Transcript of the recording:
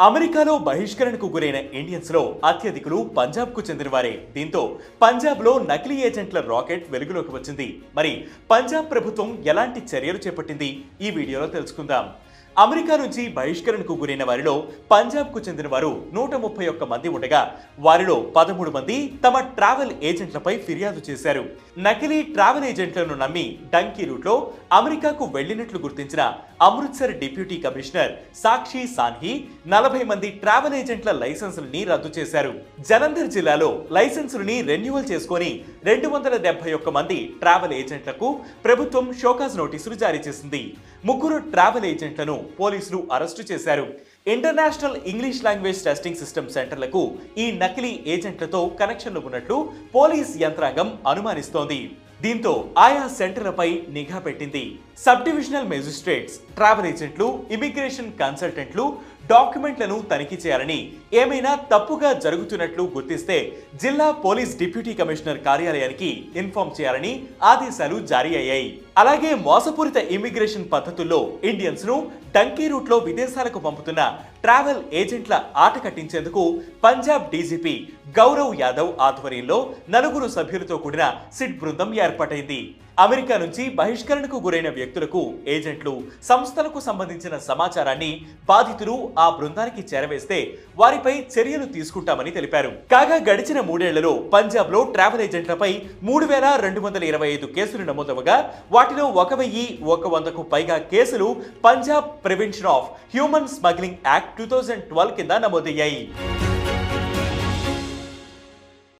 అమెరికాలో బహిష్కరణకు గురైన ఇండియన్స్ లో అత్యధికులు పంజాబ్ కు చెందినవారే. దీంతో పంజాబ్ లో నకిలీ ఏజెంట్ల రాకెట్ వెలుగులోకి వచ్చింది. మరి పంజాబ్ ప్రభుత్వం ఎలాంటి చర్యలు చేపట్టింది ఈ వీడియోలో తెలుసుకుందాం. అమెరికా నుంచి బహిష్కరణకు గురైన వారిలో పంజాబ్కు చెందిన వారు 131 మంది ఉండగా వారిలో 13 మంది తమ ట్రావెల్ ఏజెంట్లపై ఫిర్యాదు చేశారు. నకిలీ ట్రావెల్ ఏజెంట్లను నమ్మి డంకీ రూట్లో అమెరికాకు వెళ్లినట్లు గుర్తించిన అమృత్సర్ డిప్యూటీ కమిషనర్ సాక్షి సాన్హి 40 మంది ట్రావెల్ ఏజెంట్ల లైసెన్సులని రద్దు చేశారు. జలంధర్ జిల్లాలో లైసెన్సులని రెన్యువల్ చేసుకుని 271 మంది ట్రావెల్ ఏజెంట్లకు ప్రభుత్వం షోకాజ్ నోటీసులు జారీ చేసింది. 3 ట్రావెల్ ఏజెంట్లను పోలీసులు అరెస్టు చేశారు. International English language testing system సెంటర్లకు ఈ నకిలీ ఏజెంట్లతో కనెక్షన్లు ఉన్నట్లు పోలీస్ యంత్రాంగం అనుమానిస్తోంది. దీంతో ఆయా సెంటర్లపై నిఘా పెట్టింది. సబ్ డివిజనల్ మెజిస్ట్రేట్స్ ట్రావెల్ ఏజెంట్లు, ఇమిగ్రేషన్ కన్సల్టెంట్లు డాక్యుమెంట్లను తనిఖీ చేయాలని, ఏమైనా తప్పుగా జరుగుతున్నట్లు గుర్తిస్తే జిల్లా పోలీస్ డిప్యూటీ కమిషనర్ కార్యాలయానికి ఇన్ఫార్మ్ చేయాలని ఆదేశాలు జారీ అయ్యాయి. అలాగే మోసపూరిత ఇమిగ్రేషన్ పద్ధతుల్లో ఇండియన్స్ ను డంకీ రూట్ లో విదేశాలకు పంపుతున్న ట్రావెల్ ఏజెంట్ల ఆట కట్టించేందుకు పంజాబ్ డీజీపీ గౌరవ్ యాదవ్ ఆధ్వర్యంలో 4 సభ్యులతో కూడిన సిట్ బృందం ఏర్పాటైంది. అమెరికా నుంచి బహిష్కరణకు గురైన వ్యక్తులకు, ఏజెంట్లు, సంస్థలకు సంబంధించిన సమాచారాన్ని బాధితులు ఆ బృందానికి చేరవేస్తే వారిపై చర్యలు తీసుకుంటామని తెలిపారు. కాగా గడిచిన 3 ఏళ్లలో పంజాబ్ లో ట్రావెల్ ఏజెంట్లపై 3225 కేసులు నమోదవగా వాటిలో 1100కు పైగా కేసులు Punjab prevention of human smuggling act 2012 కింద నమోదయ్యాయి.